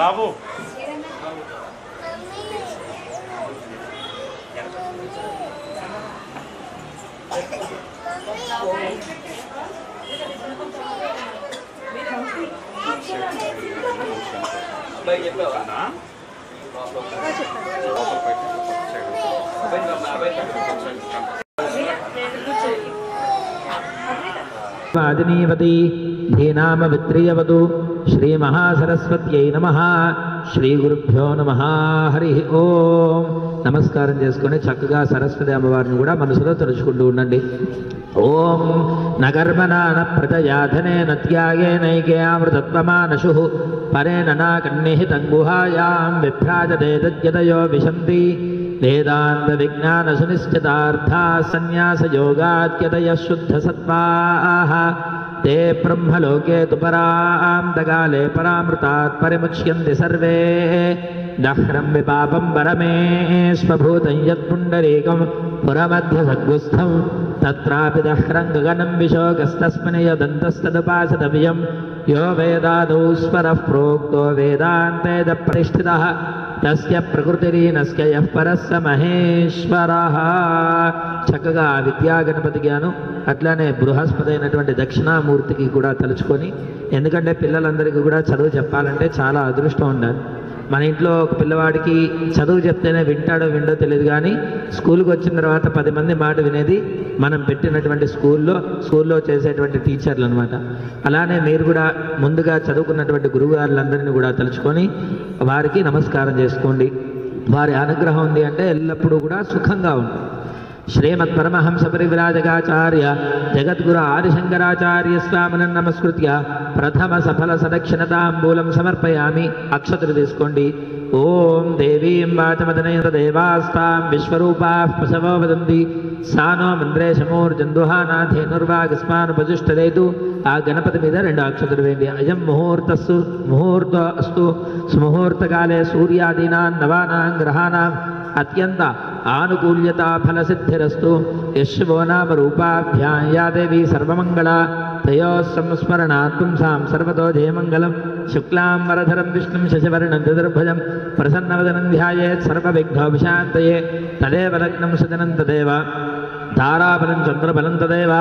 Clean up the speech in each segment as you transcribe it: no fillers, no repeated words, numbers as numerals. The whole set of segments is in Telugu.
బాబు వాదినీవతి ధీనామ విత్రియవతు శ్రీ మహాసరస్వత్యై నమః. శ్రీ గురుభ్యో నమః. హరి ఓం. నమస్కారం చేసుకొని చక్కగా సరస్వతి అమ్మవారిని కూడా మనసులో తలుచుకుంటూ ఉండండి. ఓం నగర్మనాన ప్రజయాధనేన త్యాగేనైకే అమృతత్వమానశు పరేణ నాకన్నిహితం గుహాయాం విభ్రాజదేతద్యతయో విశంతి వేదాంత విజ్ఞాన సునిశ్చితార్థా సన్యాసయోగాద్యతయ శుద్ధ సత్వాః ते ब्रह्मलोके तु परान्तकाले परामृतात् परिमुच्यन्ते सर्वे दह्रं विपापं परमेश्वभूतं यत्पुण्डरीकं पुरमध्यसद्गुस्थं तत्रापि दह्रं गगनं विशोकस्तस्मिन् यदन्तस्तदुपासतव्यं यो वेदादौ स्वरः प्रोक्तो वेदान्तेद प्रतिष्ठितः तस्य प्रकृतिरीनस्य यः परः स महेश्वरः. చక్కగా విద్యా గణపతి జ్ఞానం అట్లానే బృహస్పతి అయినటువంటి దక్షిణామూర్తికి కూడా తలుచుకొని, ఎందుకంటే పిల్లలందరికీ కూడా చదువు చెప్పాలంటే చాలా అదృష్టం ఉండాలి. మన ఇంట్లో ఒక పిల్లవాడికి చదువు చెప్తేనే వింటాడో విండో తెలియదు, కానీ స్కూల్కి వచ్చిన తర్వాత 10 మంది మాట వినేది మనం పెట్టినటువంటి స్కూల్లో చేసేటువంటి టీచర్లు అనమాట. అలానే మీరు కూడా ముందుగా చదువుకున్నటువంటి గురువుగారులందరినీ కూడా తలుచుకొని వారికి నమస్కారం చేసుకోండి. వారి అనుగ్రహం ఉంది అంటే ఎల్లప్పుడూ కూడా సుఖంగా ఉంటుంది. శ్రీమత్ పరమహంస పరివ్రాజకాచార్య జగద్గురు ఆదిశంకరాచార్య స్వామిని నమస్కృత్య ప్రథమ సఫల సదక్షిణతాంబూలం సమర్పయామి. అక్షతలు తీసుకోండి. ఓం దేవీం వాచమదనైన దేవాస్తాం విశ్వరూపాః పశవో వదంతి సానో మంద్రేశమూర్జందుహానాథేనుర్వాగస్మానుపజుష్టరేతు. ఆ గణపతి మీద 2 అక్షతలు వేయండి. అయం ముహూర్త అస్తు సుముహూర్తకాలే సూర్యాదీనాం నవానాం గ్రహాణాం అత్యంత ఆనుకూల్యతా ఫలసిద్ధిరస్తు. యశో నామ రూపాభ్యాం యా దేవీ సర్వమంగళా తయో సంస్మరణాత్ పుంసాం సర్వతో జయమంగళం. శుక్లాం వరధరం విష్ణుం శశివర్ణం చతుర్భుజం ప్రసన్నవదనం ధ్యాయేత్ సర్వవిఘ్నోపశాంతయే. తదేవ లగ్నం సుజనం తదేవ తారాబలం చంద్రబలం తదేవ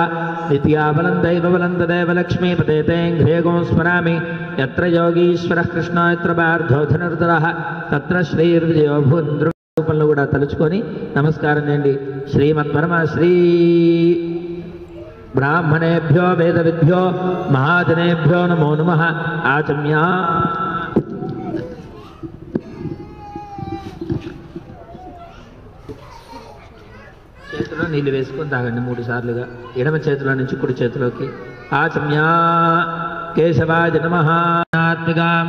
విద్యాబలం దైవబలం తదేవ లక్ష్మీపతే తేంఘ్రేగో స్మరామి. యత్ర యోగీశ్వరః కృష్ణో యత్ర పార్థో ధనుర్ధరః తత్ర శ్రీర్విజయో భూంద్రు రూపంలో కూడా తలుచుకొని నమస్కారం చేయండి. శ్రీమత్ పరమ శ్రీ బ్రాహ్మణేభ్యో వేద విద్భ్యో మహాజనేభ్యో నమో నమః. ఆచమ్య చేతిలో నీళ్ళు వేసుకొని తాగండి 3 సార్లుగా. ఎడమ చేతిలో నుంచి కుడి చేతిలోకి. ఆచమ్య కేశవాయ నమః. ఆత్మికాం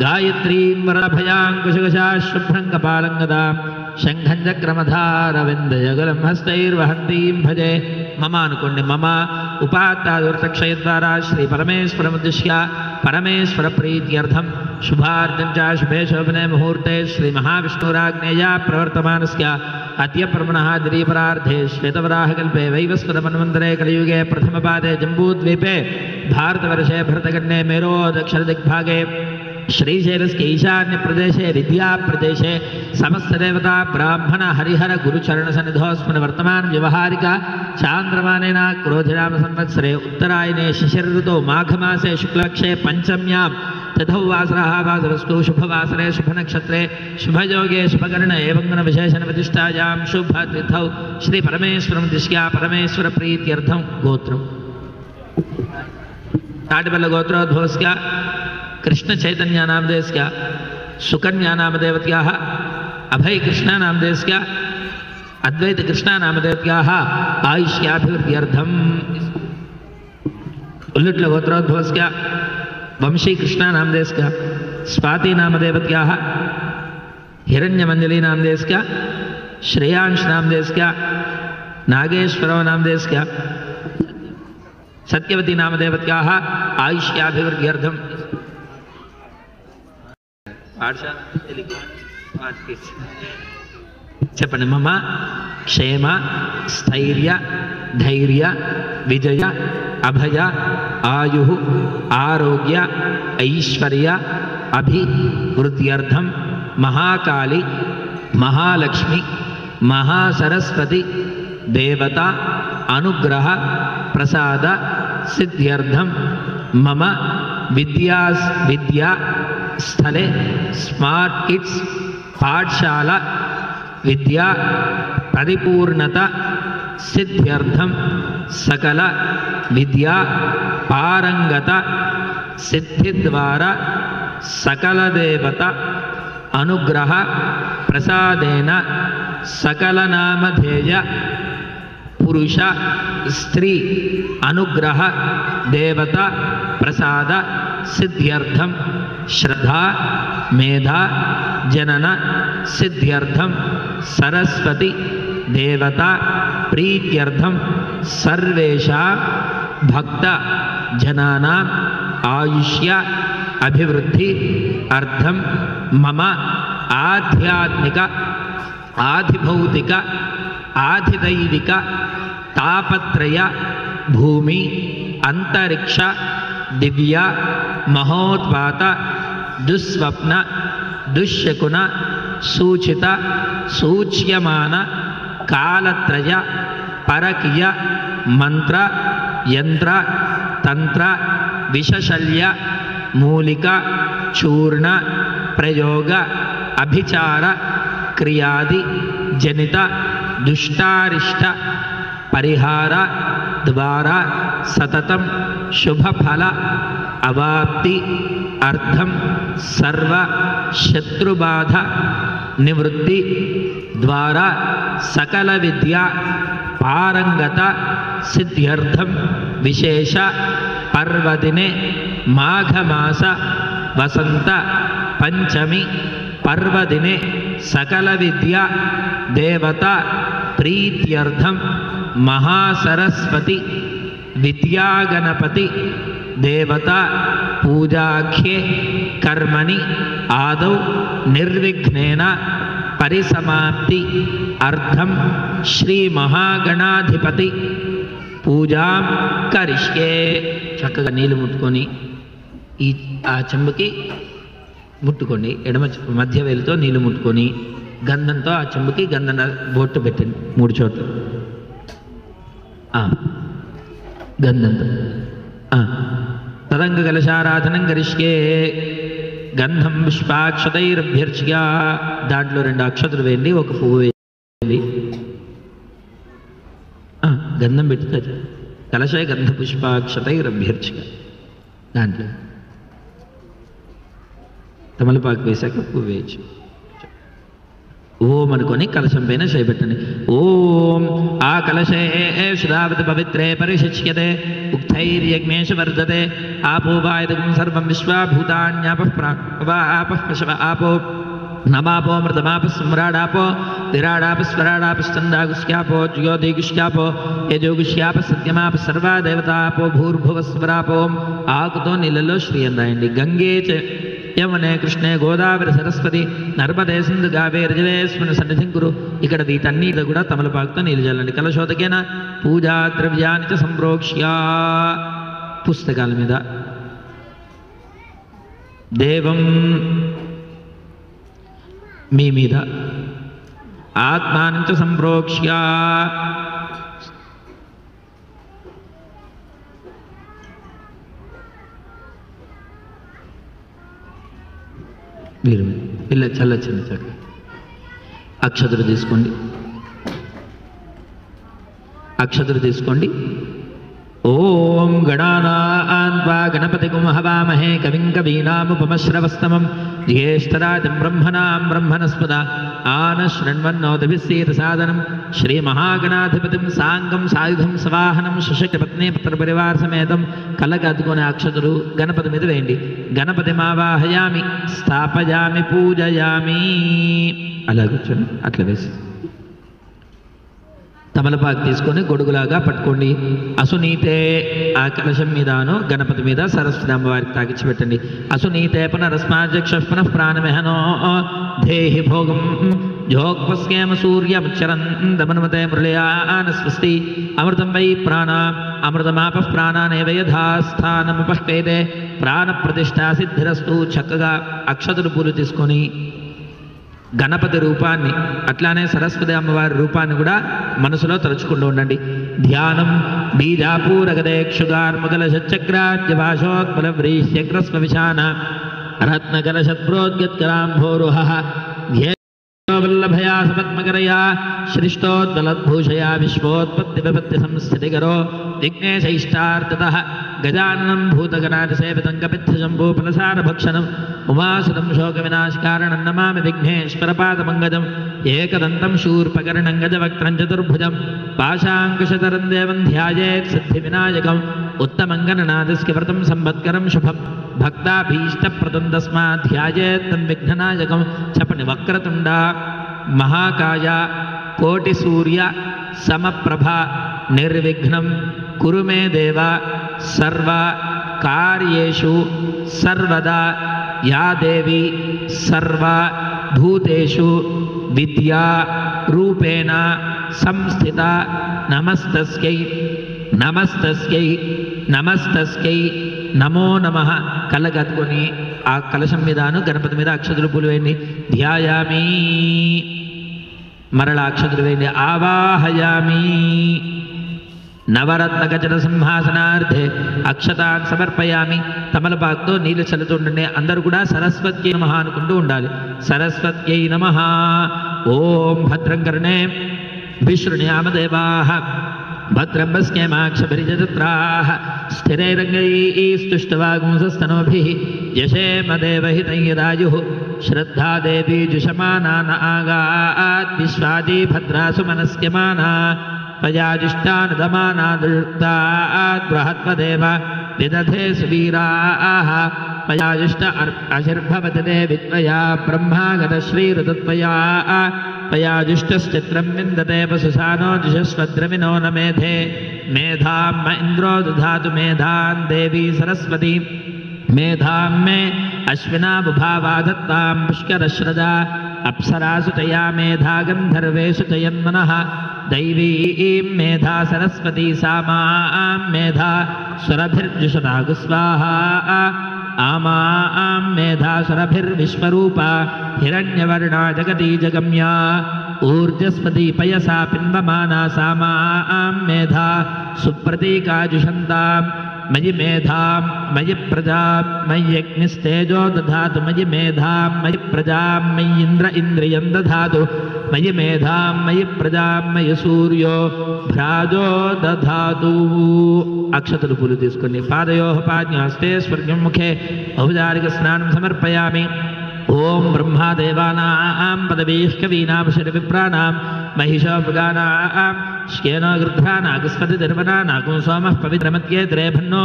గాయత్రీం వరభయాంకుశకశా శుభ్రం కపాలం గదాం శంఖం చక్రమధారవిందయగలం హస్తైర్వహంతీం భజే. మమ అనుకోండి. మమ ఉపాత్తాదుర్తక్షయ ద్వారా శ్రీ పరమేశ్వరముద్దిశ్య పరమేశ్వర ప్రీత్యర్థం శుభార్జం చ శుభే శోభనే ముహూర్తే శ్రీ మహావిష్ణురాజ్ఞేయా ప్రవర్తమానస్య అద్య బ్రహ్మణః ద్విపరార్ధే శ్వేతవరాహకల్పే వైవస్వతమన్వంతరే కలియుగే ప్రథమపాదే జంబూద్వీపే భారతవర్షే భరతఖండే మేరో దక్షిణదిగ్భాగే శ్రీశైలస్య ఈశాన్య ప్రదేశే విద్యా ప్రదేశే సమస్తదేవతా బ్రాహ్మణ హరిహర గురుచరణ సన్నిధోస్మిన్ వర్తమాన వ్యవహారిక చాంద్రమానేన క్రోధినామ సంవత్సరే ఉత్తరాయణే శిశిరఋతౌ మాఘమాసే శుక్లపక్షే పంచమ్యాం తథౌ వాసరః వాసరస్తు శుభవాసరే శుభనక్షత్రే శుభయోగే శుభకరణ ఏవంగన విశేషణ ప్రతిష్టాయాం శుభతిథౌ శ్రీ పరమేశ్వరం దిశ్యా పరమేశ్వర ప్రీత్యర్థం గోత్రం ताटबल गोत्रोद्भवस्य कृष्ण चैतन्य नामदेवस्य सुकन्या नामदेवत्याः अभय कृष्ण नामदेवस्य अद्वैत कृष्ण नामदेवत्याः आयुष्याभिवृद्ध्यर्थं उल्लुट्ल गोत्रोद्भवस्य वंशी कृष्ण नामदेवस्य स्वाति नामदेवत्याः हिरण्यमंजली नामदेवस्य श्रेयांश नामदेवस्य नागेश्वरव नामदेवस्य సత్యవతి నామదేవత్యాః ఆయుష్యాభివృద్ధ్యర్థం చెప్పండి. మమ క్షేమ స్థైర్య ధైర్య విజయ అభయ ఆయు ఆరోగ్య ఐశ్వర్య అభివృద్ధ్యర్థం మహాకాళి మహాలక్ష్మి మహాసరస్వతి దేవత అనుగ్రహ ప్రసాద సిద్ధ్యర్థం మమ విద్యా స్థలే స్మార్ట్ కిడ్స్ పాఠశాల విద్యా పరిపూర్ణత సిద్ధ్యర్థం సకల విద్యా పారంగత సిద్ధి ద్వారా సకల దేవత అనుగ్రహ ప్రసాదేన సకల నామధేయ పురుష స్త్రీ అనుగ్రహ దేవత ప్రసాద సిద్ధ్యర్థం శ్రద్ధా మేధా జనన సిద్ధ్యర్థం సరస్వతి దేవత ప్రీత్యర్థం సర్వేషాం భక్త జనానాం ఆయుష్య అభివృద్ధి అర్థం మమ ఆధ్యాత్మిక ఆధిభౌతిక ఆధిదైవిక తాపత్రయ భూమి అంతరిక్ష దివ్య మహోత్పాత దుస్వప్న దుశ్శకున సూచిత సూచ్యమాన కాలత్రయ పరకీయ మంత్ర యంత్ర తంత్ర విషశల్య మూలిక చూర్ణ ప్రయోగ అభిచార క్రియాది జనిత దుష్టారిష్ట పరిహార ద్వారా సతతం శుభఫల అవాప్తి అర్థం సర్వ శత్రుబాధ నివృత్తి ద్వారా సకల విద్యా పారంగత సిద్ధ్యర్థం విశేష పర్వదినే మాఘమాస వసంత పంచమి పర్వదినే సకల విద్యా దేవత ప్రీత్యర్థం మహాసరస్వతి విద్యాగణపతి దేవత పూజాఖ్యే కర్మణి ఆదౌ నిర్విఘ్నేన పరిసమాప్తి అర్థం శ్రీ మహాగణాధిపతి పూజాం కరిష్యే. చక్కగా నీళ్ళు ముట్టుకొని ఆ చెంబుకి ముట్టుకోండి. ఎడమ మధ్య వేలుతో నీళ్ళు ముట్టుకొని గంధంతో ఆ చెంబుకి గంధం బొట్టు పెట్టండి 3 చోట్ల గంధంతో. తదంగ కలశారాధనం కరిష్యే. గంధం పుష్పాక్షతైరభ్యర్చ్య. దాంట్లో 2 అక్షతలు వేయండి, 1 పువ్వు వేయండి. గంధం పెట్టుతా కలశ గంధ పుష్పాక్షతైరభ్యర్చ్య. దాంట్లో తమలపాకు వేశాక పువ్వు వేయచ్చు. ఓం అనుకొని కలశం పైన చేయబెట్టండి. ఓం ఆ కలశే శ్రావతి పవిత్రే పరిశిచ్యతే ఉక్తైర్యజ్ఞేష వర్ధతే ఆపో వాయుదం సర్వం విశ్వాభూతాన్యాపః ఆపో నమాపో మృతమాప సమ్రాడాపో విరాడాప స్వరాడాపస్తందాగుష్యాపో జ్యోతిగుష్యాపో యజోగుష్యాప సత్యమాప సర్వా దేవతాపో భూర్భువస్వరాపో. ఆకుతో నీళ్ళలో శ్రీయం రాయండి. గంగే చ యమునే కృష్ణే గోదావరి సరస్వతి నర్మదే సింధు కావేర్జలేస్మిన్ సన్నిధిం కురు. ఇక్కడ వీటన్నిటిలో కూడా తమలపాకుతో నీళ్ళు చల్లండి. కలశోదకేన పూజా ద్రవ్యాన్ని చ సంప్రోక్ష్య. పుస్తకాల మీద దేవం మీ మీద ఆత్మానం చ సంప్రోక్ష్య. మీరు ఇలా చల్లచ్చండి. చక్క అక్షతలు తీసుకోండి. అక్షతలు తీసుకోండి. ఓం గణానాన్వా గణపతిగుం హవామహే కవిం కవీనాముపమశ్రవస్తమం జ్యేష్ఠరాజం బ్రహ్మణాం బ్రహ్మణస్పద ఆనశృణ్వన్నోదభిస్సేత సాదనం శ్రీ మహాగణాధిపతిం సాంగం సాయుధం సవాహనం సుశక్తి పత్ని పుత్ర పరివార సమేతం. కళ్ళకు అద్దుకునే అక్షతలు గణపతి మీద వేయండి. గణపతి మావాహయామి స్థాపయామి పూజయామి. అలా కూర్చోండి. అట్లా వేసి తమలపాకు తీసుకొని గొడుగులాగా పట్టుకోండి. అసునీతే ఆ కలశం మీదను గణపతి మీద సరస్వతి అమ్మవారికి తాకిచ్చి పెట్టండి. అసునీతే పునరస్మాజక్ష పునః ప్రాణమెహనో దేహి భోగం జోక్పస్కేమ సూర్యముచ్చరందమనుమతే మురళయాన స్వస్తి అమృతం వై ప్రాణ అమృతమాప ప్రాణానేవ యథాస్థానముపహ్వేదే ప్రాణ ప్రతిష్టా సిద్ధిరస్తు. చక్కగా అక్షతలు పూలు తీసుకొని గణపతి రూపాన్ని అట్లానే సరస్వతి అమ్మవారి రూపాన్ని కూడా మనసులో తలుచుకుంటూ ఉండండి. ధ్యానం బీజాపూరగదేక్షుగార్ముదల షట్చక్రాద్య భాషోత్పల వ్రీశ్యగ్రస్వ విశాన రత్నకలశత్ప్రోద్గత్కరాంభోరుహ వల్లభయా సపద్మకరయా సృష్టోద్వలద్భూషయా విశ్వోత్పత్తి విపత్తి సంస్థితికరో విఘ్నేశైష్టార్థతః గజాననం భూతగణాదిసేవితం కపిత్థశంభూ ఫలసారభక్షణం ఉమాసుతం శోకవినాశకారణం నమామి విఘ్నేశ్వరపాదమంగజం ఏకదంతం శూర్పకర్ణం గజవక్త్రం చతుర్భుజం పాశాంకుశతరం దేవం ధ్యాయేత్ సిద్ధివినాయకం ఉత్తమం గణనాథస్య వ్రతం సంవత్కరం శుభం భక్తాభీష్టప్రదం తస్మాత్ ధ్యాయేత్ తన్విఘ్ననాయకం. చెప్పండి. వక్రతుండ మహాకాయ కోటి సూర్య సమప్రభ నిర్విఘ్నం కురు మే దేవ సర్వ కార్యేషు సర్వదా యా దేవి సర్వ భూతేషు విద్యా రూపేణ సంస్థిత నమస్తస్యై నమస్తస్యై నమస్తస్యై నమో నమః. కళ్ళగద్దుకొని ఆ కలశం మీదను గణపతి మీద అక్షతులు పూలు వేయండి. ధ్యాయామి మరల అక్షతులు వేయండి. ఆవాహయామి నవరత్న గజన సింహాసనార్థే అక్షతాన్ సమర్పయామి. తమలపాకుతో నీళ్ళు చల్లుతుండండి. అందరూ కూడా సరస్వత్యై నమః అనుకుంటూ ఉండాలి. సరస్వత్యై నమః. ఓం భద్రం కర్ణే విశృణ్యామ దేవాః భద్రం పశ్యేమాక్షభిర్యజత్రాః స్థిరైరంగైస్తుష్టవాగుంసస్తనోభిః యశేమ దేవహితం యదాయుః శ్రద్ధా దేవీ జుషమానా ఆగాత్ విశ్వాది భద్రాసు మనస్యమానా పయాజిష్టానుదమానాదుక్తాత్ బృహత్వదేవ విదధే సువీరాః పయాజిష్ట అశిర్భవతి విద్వయా బ్రహ్మాగత శ్రీరుతత్వయా పయాజిష్టశ్చిత్రం విందతే వసుసానో దిశస్వద్రవినో న మేధే మేధాం మ ఇంద్రో దధాతు మేధాం దేవీ సరస్వతి మేధాం మే అశ్వినా బుభావా దత్తాం పుష్కరశ్రదా అప్సరాసు తయా మేధా గంధర్వేషు తయన్మనః దైవీం మేధా సరస్వతి సామాం మేధా సురభిర్జుషదాగు స్వాహా ఆమాం మేధా సురభిర్విశ్వరూపా హిరణ్యవర్ణా జగతి జగమ్యా ఊర్జస్పతి పయసా పిన్వమానా సామాం మేధా సుప్రతీకాజుషంతాం మయి మేధాం మయి ప్రజాం మయ్యగ్నిస్తేజో దధాతు మయి మేధాం మయి ప్రజాం మయి ఇంద్ర ఇంద్రియం దధాతు మయి మేధాం మయి ప్రజాం మయి సూర్యో భ్రాజో దధాతు. అక్షతలు పూలు తీసుకోండి. పాదయోః పాజ్ఞాస్తే స్వర్గం ముఖే ఔపచారిక స్నానం సమర్పయామి. ఓం బ్రహ్మాదేవానాం పదవీః కవీనాం శరవిప్రాణాం మహిషో మృగానాం श्केनो गृध्रानागस्पति धर्मनानागुं सोमः पवित्रमत्ये त्रेभन्नो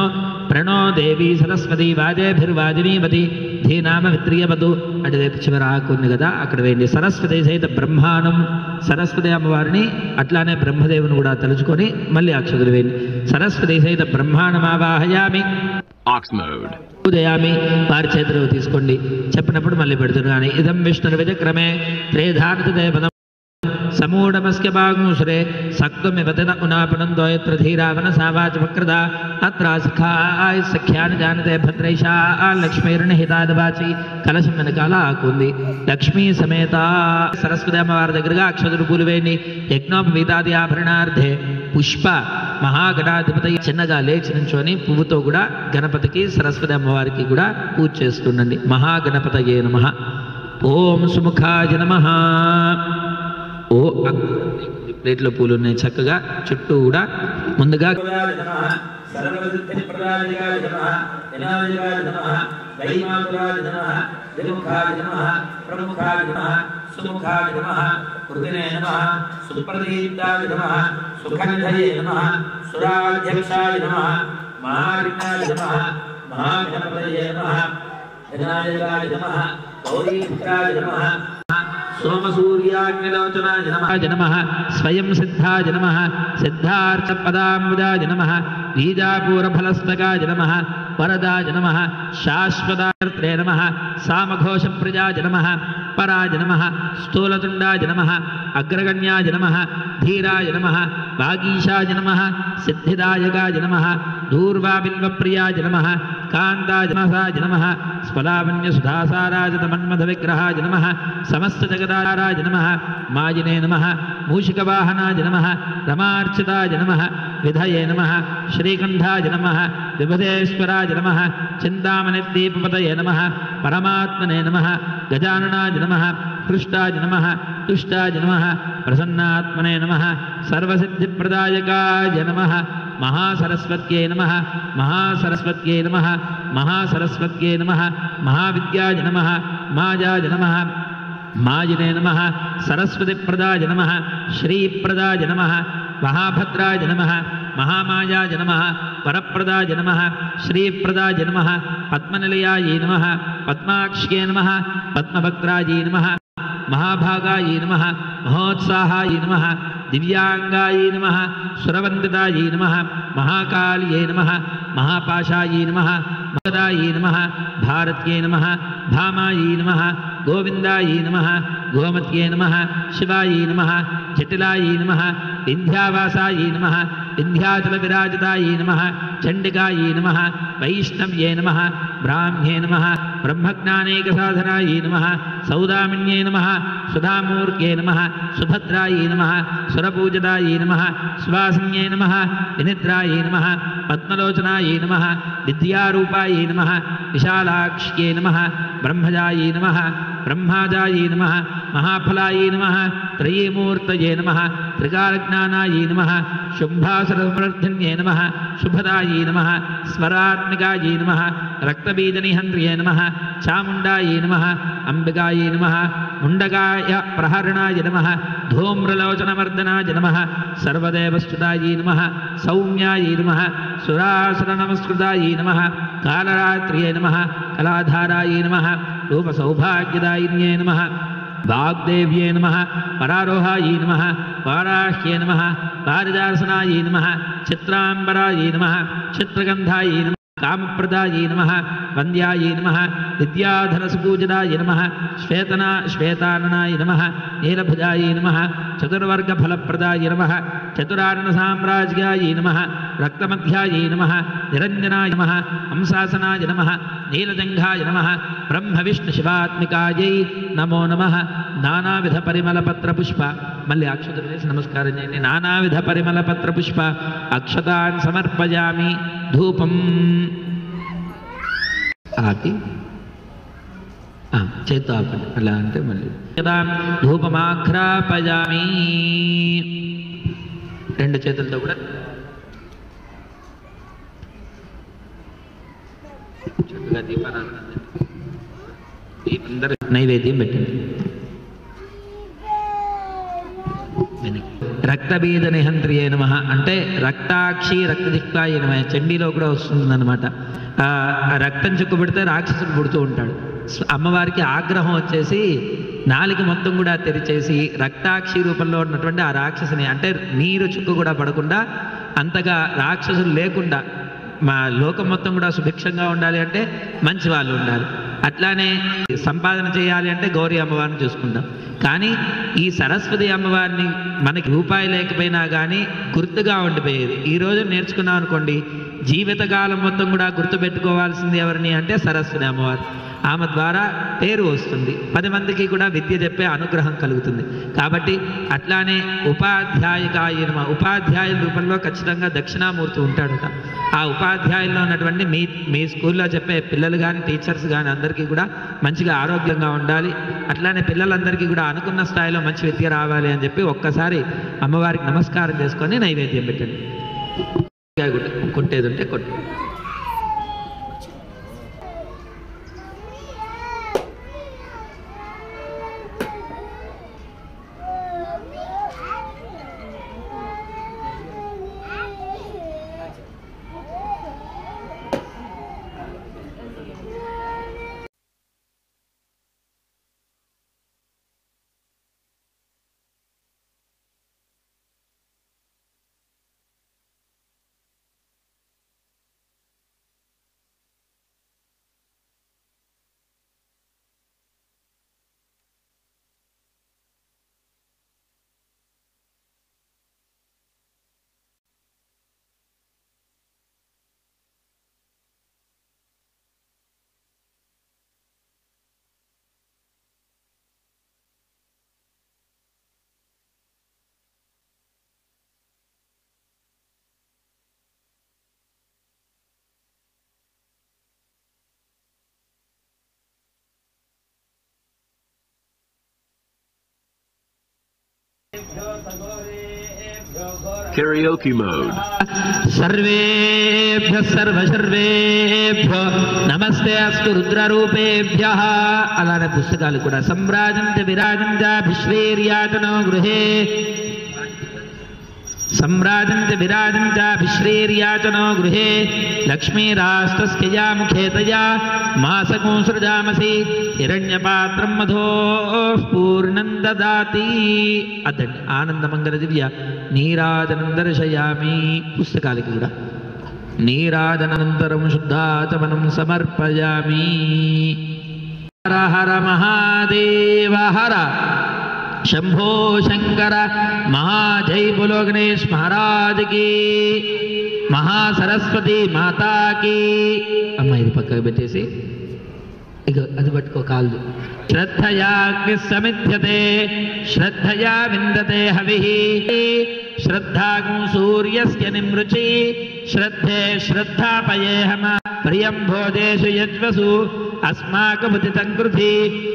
प्रणो देवी सरस्वती वाजेभिर्वाजिनीवती धीनाम वित्रियवतु. అటువైపు చివర ఆకు ఉంది కదా, అక్కడ వేయండి. సరస్వతి సహిత బ్రహ్మాండం సరస్వతి అమ్మవారిని అట్లానే బ్రహ్మదేవుని కూడా తలుచుకొని మళ్ళీ అక్షతులు వేయండి. సరస్వతి సహిత బ్రహ్మాండమావాహయామి. ఉదయామి వారి చేతులు తీసుకోండి. చెప్పినప్పుడు మళ్ళీ పెడుతున్నాను. ఇదం విష్ణుర్విజక్రమే త్రేధానతదేవదం సమూఢమస్య భాగంశ్రే సక్తుమివతిన ఉనాపనందో యత్ర ధీరావన సావాచవక్రదా అత్రాసఖాయ సఖ్యాన్ని జానతే భద్రైషా లక్ష్మీర్ణహితాదవాచి. కలశం వెనకాల ఆకుంది. లక్ష్మీ సమేత సరస్వతి అమ్మవారి దగ్గరగా అక్షతులు పూలు వేయండి. యజ్ఞోపవీతాది ఆభరణార్థే పుష్ప మహాగణాధిపతి చిన్నగా లేచి నుంచొని పువ్వుతో కూడా గణపతికి సరస్వతి అమ్మవారికి కూడా పూజ చేస్తుండండి. మహాగణపతయే నమః. ఓం సుముఖాయ నమః. ఓ ప్లేట్లో పూలు ఉన్నాయి చక్కగా చుట్టూ కూడా. ముందుగా सोमसूर्याग्निलोचनाय नमः स्वयं सिद्धाय नमः सिद्धार्थपदाम्बुजाय नमः बीजापूरफलस्तकाय नमः वरदाय नमः शाश्वतार्त्रे नमः सामघोषप्रजाय नमः पराय नमः स्थूलतुण्डाय नमः अग्रगण्याय नमः धीराय नमः वागीशाय नमः सिद्धिदायकाय नमः दूर्वाबिल्वप्रियाय नमः कान्ताय नमः स्फलावन्यसुधासाराजतमन्मथविग्रहाय नमः समस्तजगदाराय नमः माजिने नमः मूषिकवाहनाय नमः रमार्चिताय नमः विधये नमः श्रीकण्ठाय नमः विभुधेश्वराय नमः चिन्तामणिदीपपतये नमः परमात्मने नमः गजाननाय नमः हृष्टाय नमः तुष्टाय नमः प्रसन्नात्मने नमः सर्वसिद्धिप्रदायकाय नमः महासरस्वत्यै नमः महासरस्वत्यै नमः महासरस्वत्यै नमः महाविद्याय नमः मायाय नमः माजिने नमः सरस्वतीप्रदाय नमः श्रीप्रदाय नमः महाभद्राय नमः महामायाय नमः वरप्रदाय नमः श्रीप्रदाय नमः पद्मनिलयायै नमः पद्माक्ष्ये नमः पद्मभद्रायै नमः महाभागायै नमः महोत्साहायै नमः दिव्यांगायै नमः सुरवन्दितायै नमः महाकाल्यै नमः महापाशायै नमः मदायै नमः भारत्यै नमः भामायै नमः गोविन्दायै नमः गोमत्यै नमः शिवायै नमः जटिलायै नमः विन्ध्यावासायै नमः विन्ध्याचलविराजितायै नमः चण्डिकायै नमः वैष्णव्यै नमः ब्राह्म्ये नमः ब्रह्मज्ञानैकसाधनायै नमः सौदामिन्यै नमः सुधामूर्त्यै नमः सुभद्रायै नमः सुरपूजितायै नमः सुवासिन्यै नमः विनिद्रायै नमः पद्मलोचनायै नमः विद्यारूपायै नमः विशालाक्ष्यै नमः ब्रह्मजायै नमः ब्रह्माजायै नमः महाफलायै नमः त्रयीमूर्तये नमः त्रिकालज्ञानायै नमः शुम्भासुरसमर्थिन्ये नमः शुभदायै नमः स्वरात्मिकायै नमः रक्तबीजनिहन्त्र्ये नमः चामुण्डायै नमः अम्बिकायै नमः मुण्डकाय प्रहरणाय नमः धूम्रलोचनमर्दनाय नमः सर्वदेवस्तुतायै नमः सौम्यायै नमः सुरासुरनमस्कृतायै नमः कालरात्र्यै नमः कलाधारायै नमः रूपसौभाग्यदायिन्यै नमः वाग्देव्यै नमः परारोहायै नमः वाराह्यै नमः पारिदासनायै नमः चित्राम्बरायै नमः चित्रगन्धायै नमः कामप्रदायै नमः वन्द्यायै नमः विद्याधरसुपूजितायै नमः श्वेताननाय नमः नीलभुजायै नमः चतुर्वर्गफलप्रदायै नमः चतुरार्णसाम्राज्यायै नमः रक्तमध्यायै नमः निरञ्जनाय नमः हंसासनाय नमः नीलजङ्घाय नमः ब्रह्मविष्णुशिवात्मिकायै नमो नमः नानाविधपरिमलपत्रपुष्प मल्लि अक्षतలు వేసి నమస్కారం చేయండి నానావిధపరిమళపత్రపుష్ప అక్షతాన్ సమర్పయామి ధూపం ఆపి చేత్తో ఆపండి అలా అంటే మళ్ళీ ధూపమాఘ్రాపయామి రెండు చేతులతో కూడా చక్కగా దీపాన్ని నైవేద్యం పెట్టండి రక్తబీజ నిహంత్రియే నమః అంటే రక్తాక్షి రక్తదిక్తాయ నమః చండీలో కూడా వస్తుందన్నమాట. రక్తం చుక్క పెడితే రాక్షసుడు పుడుతూ ఉంటాడు. అమ్మవారికి ఆగ్రహం వచ్చేసి నాలుక మొత్తం కూడా తెరిచేసి రక్తాక్షి రూపంలో ఉన్నటువంటి ఆ రాక్షసుని అంటే నీరు చుక్క కూడా పడకుండా అంతగా రాక్షసులు లేకుండా మా లోకం మొత్తం కూడా సుభిక్షంగా ఉండాలి అంటే మంచి వాళ్ళు ఉండాలి. అట్లానే సంపాదన చేయాలి అంటే గౌరీ అమ్మవారిని చూసుకుంటాం. కానీ ఈ సరస్వతి అమ్మవారిని మనకి రూపాయి లేకపోయినా కానీ గుర్తుగా ఉండిపోయేది. ఈరోజు నేర్చుకున్నాం అనుకోండి, జీవితకాలం మొత్తం కూడా గుర్తుపెట్టుకోవాల్సింది ఎవరిని అంటే సరస్వతి అమ్మవారు. ఆమె ద్వారా పేరు వస్తుంది, 10 మందికి కూడా విద్య చెప్పే అనుగ్రహం కలుగుతుంది. కాబట్టి అట్లానే ఉపాధ్యాయుకాయనమ ఉపాధ్యాయుల రూపంలో ఖచ్చితంగా దక్షిణామూర్తి ఉంటాడట. ఆ ఉపాధ్యాయుల్లో ఉన్నటువంటి మీ స్కూల్లో చెప్పే పిల్లలు కానీ టీచర్స్ కానీ అందరికీ కూడా మంచిగా ఆరోగ్యంగా ఉండాలి. అట్లానే పిల్లలందరికీ కూడా అనుకున్న స్థాయిలో మంచి విద్య రావాలి అని చెప్పి ఒక్కసారి అమ్మవారికి నమస్కారం చేసుకొని నైవేద్యం పెట్టండి. కొట్టేది ఉంటే కొట్టు. Karaoke mode. सर्वेभ्यः सर्वेभ्यो नमस्ते अस्तु रुद्ररूपेभ्यः అలానే పుస్తకాలు కూడా సంరాజంత విరాజంత విశ్వేర్యాతనో గృహే సంరాజంత విరాజంత విశ్వేర్యాతనో గృహే లక్ష్మీరాస్తస్య ముఖేతయా మాసకం సృజామసి హిరణ్యపాత్రం మధో పూర్ణం దదాతి అదండి ఆనందమంగళ దివ్య నీరాజనం దర్శయామి పుస్తకాలకి కూడా నీరాజనంతరం శుద్ధాచమనం సమర్పయామి హర హర మహాదేవ హర శంభో శంకర మహాజై బోలో గణేష్ మహారాజ్ కి మహాసరస్వతి మాతాకి అమ్మ ఇది పక్కకు పెట్టేసి ఇక అది పట్టుకో కాళ్ళు శ్రద్ధయాగ్ని సమిధ్యతే శ్రద్ధయా విందతే హవిః శ్రద్ధాగు సూర్యస్య నిమృచి శ్రద్ధే శ్రద్ధాపయేహమ ప్రియం భోజేషు యజ్వసు अस्माकमुदितं कृधि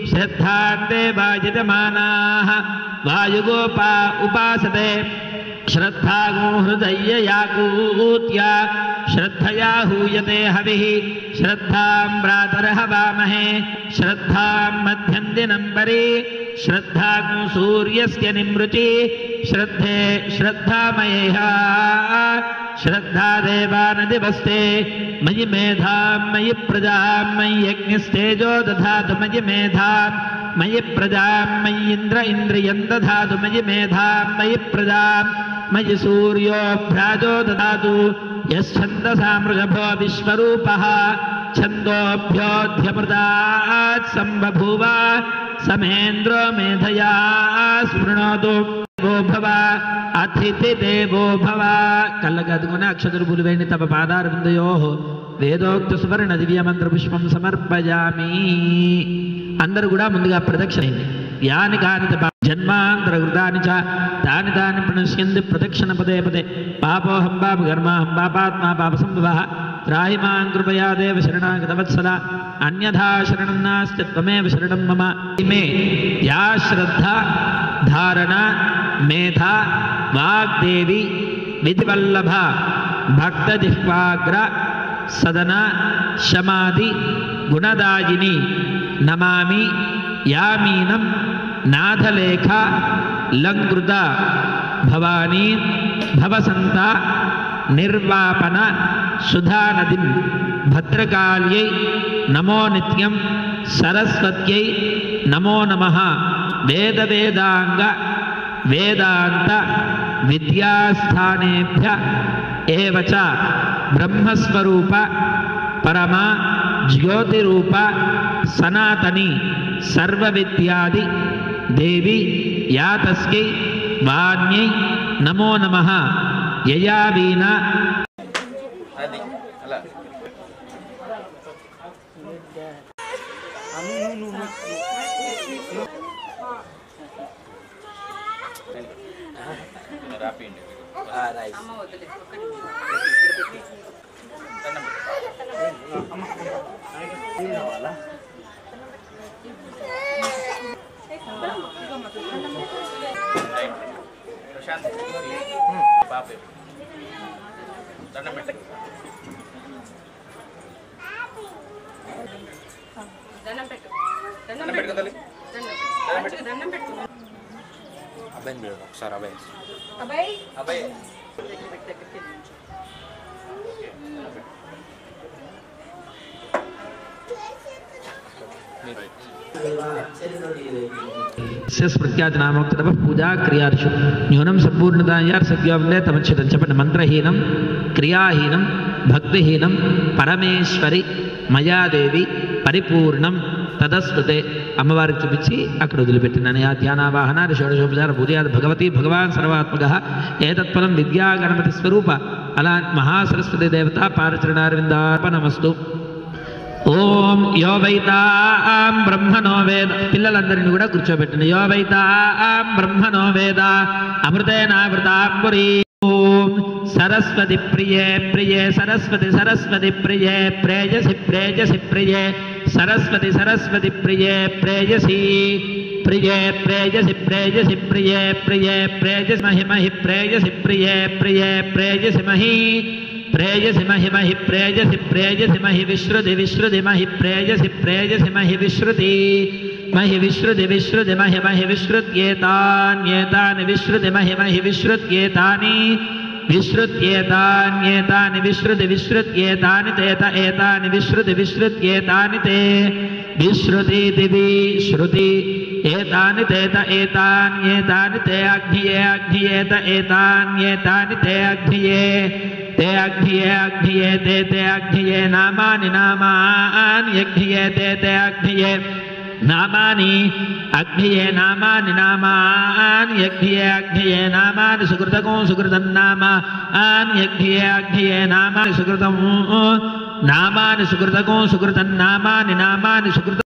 श्रद्धान्ते वाजितमानाः वायुगोपा उपासते श्रद्धागो हृदययाकूत्या श्रद्धया हूयते हविः श्रद्धां भ्रातरहवामहे श्रद्धां मध्यन्दिनम्बरे श्रद्धागो सूर्यस्य निमृचि श्रद्धे श्रद्धामयेह श्रद्धा देवानदिवस्ते मयि मेधां मयि प्रजां मयि यज्ञस्तेजो दधातु मयि मेधां मयि प्रजां मयि इन्द्र इन्द्रियं दधातु मयि मेधां मयि प्रजां मयि सूर्यो भ्राजो ददातु यश्छन्दसामृषभो विश्वरूपः छन्दोभ्योऽध्यमृतात् सम्बभूव समेन्द्रो मेधया स्मृणोतु भव अतिथि देवो भव कल्लगदुगुने अक्षतुर्बुलु वेणि तव पादारविन्दयोः వేదోక్త సువర్ణ దివ్య మంత్ర పుష్పం సమర్పయామి అందరూ కూడా ముందుగా ప్రదక్షిణండి యాని కాని జన్మాంతర కృతాని చ తాని తాని ప్రణశ్యంతి ప్రదక్షిణ పదే పదే పాపోహం పాప కర్మాహం పాపాత్మా పాప సంభవః త్రాహి మాం కృపయా దేవ శరణాగతవత్సల అన్యథా శరణం నాస్తి త్వమేవ శరణం మమ మే యా శ్రద్ధ ధారణ మేధ వాగ్దేవి విధివల్లభ భక్త జిహ్వాగ్ర సదన శమాది గుణదాయిని నమామి యామీనం నాథలేఖ లంకృత భవానీ భవసంత నిర్వాపన సుధానదిం భద్రకాళ్యై నమో నిత్యం సరస్వత్యై నమో నమః వేద వేదాంగ వేదాంత విద్యాస్థానేభ్య ఏవ చ బ్రహ్మస్వరూప పరమ జ్యోతిరూప సనాతని సర్వవిద్యాది దేవి యాతస్కై వాణ్యై నమో నమః యయా వీణా అది అలా రాపండి రైట్ అమ్మ వదిలే అమ్మ తీరావాలా ప్రశాంత్ బాబే దండం పెట్టు దండం పెట్టు దండం పెట్టు దండం పెట్టు అబ్బాయిని బిడు ఒకసారి అబ్బాయి అబ్బాయి स्मृत्यादिनामोक्ततः पूजा क्रियादिषु न्यूनं सम्पूर्णताया सद्योवन्दे तमच्युतं च मन्त्रहीनं क्रियाहीनं भक्तिहीनं परमेश्वरि मया देवी परिपूर्णं तदस्तुते అమ్మవారికి చూపించి అక్కడ వదిలిపెట్టినాను ఆ ధ్యానావాహనాది షోడశోపచార పూజయాది భగవతి భగవాన్ సర్వాత్మక ఏతత్ఫలం విద్యా గణపతి స్వరూప అలా మహాసరస్వతి దేవత పారచరణారవిందార్పణమస్తు ఓం యో వైతాం బ్రహ్మణో వేద పిల్లలందరినీ కూడా కూర్చోబెట్టండి యో వైతాం బ్రహ్మణో వేద అమృతేనావృతాంబురీ ఓం సరస్వతి ప్రియే ప్రియే సరస్వతి సరస్వతి ప్రియే ప్రేయసి ప్రేయసి ప్రియే సరస్వతి సరస్వతి ప్రియే ప్రేయసి प्रिये प्रेयसि प्रेयसि प्रिये प्रिये प्रेयसि महि महि प्रेयसि प्रिये प्रिये प्रेयसि महि प्रेयसि महि महि प्रेयसि प्रेयसि महि विश्रुति विश्रुति महि प्रेयसि प्रेयसि महि विश्रुति महि विश्रुति विश्रुति महि महि विश्रुत्येतान्येतानि विश्रुति महि महि विश्रुत्येतानि विश्रुत्येतान्येतानि विश्रुति विश्रुत्येतानि तेत एतानि विश्रुति विश्रुत्येतानि ते विश्रुतीति विश्रुति एतानि तेत एतान्येतानि ते अग्निये अग्नियेत एतान्येतानि ते अग्निये ते अग्निये अग्निये ते अग्निये नामानि नामानि अग्निये ते अग्निये नामानि अग्निये नामानि नामानि अग्निये अग्निये नामानि सुकृतको सुकृतं नामानि अग्निये अग्निये नामानि सुकृतं नामानि सुकृतको सुकृतं नामानि नामानि सुकृत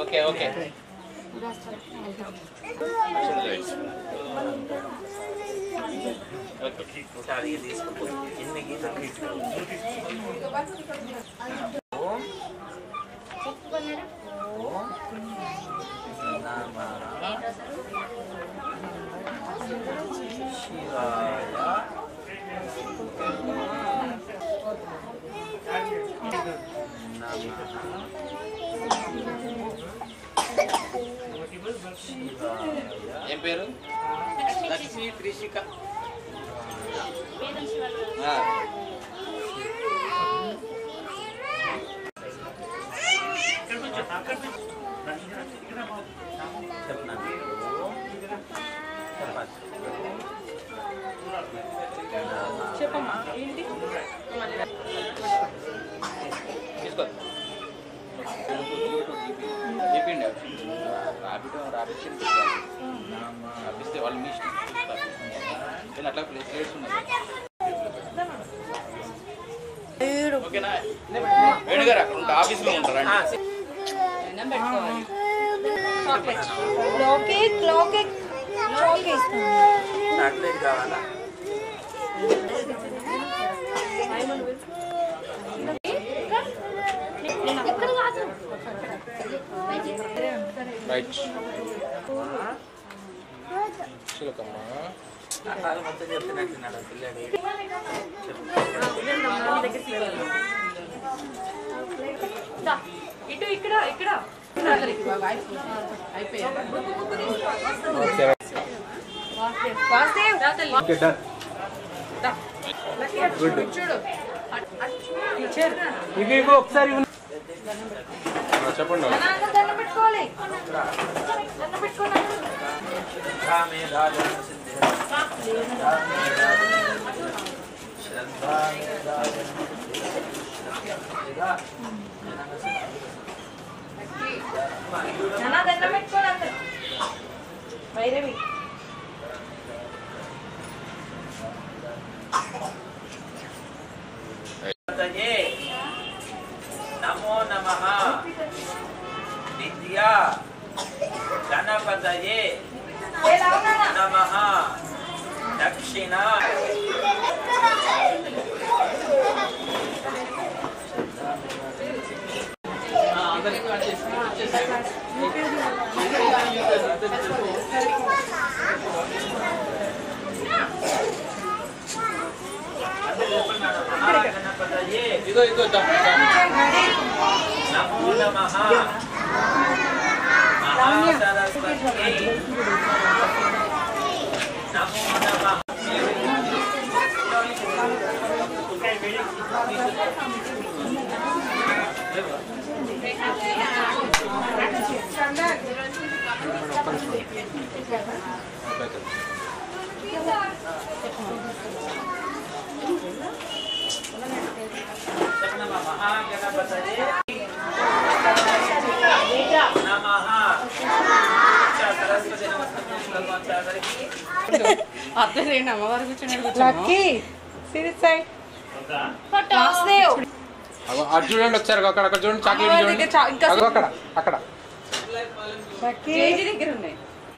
Okay, okay. ఏం పేరు? లక్ష్మీ త్రిషిక. చెప్పమ్మా ఏంటి తీసుకో చెప్పిండి రాపిస్తే వాళ్ళు మీ ఇష్టం చూస్తారు నేను అట్లా ప్లేట్స్ ఉన్నాయి ఓకేనా వేణుగారు అక్కడ ఉంటా ఆఫీస్లో ఉంటారా చాక్లెట్ కావాలా రైట్ చిలకమ్మా మొత్తం చెప్తున్నట్టున్నాడు పిల్లడు ఇటు ఇక్కడ ఇక్కడ ఇవి ఒకసారి చెప్పండి వైరవి నమో నమః విద్యా గణపతయే నమః దక్షిణ ఇదో ఇదో నమో నమః మహాసరస్వతి నమో నమః అమ్మవారు చూడండి వచ్చారు అక్కడ చూడండి చాక్లెట్ చూడండి అక్కడ దగ్గర ఉన్నాయి.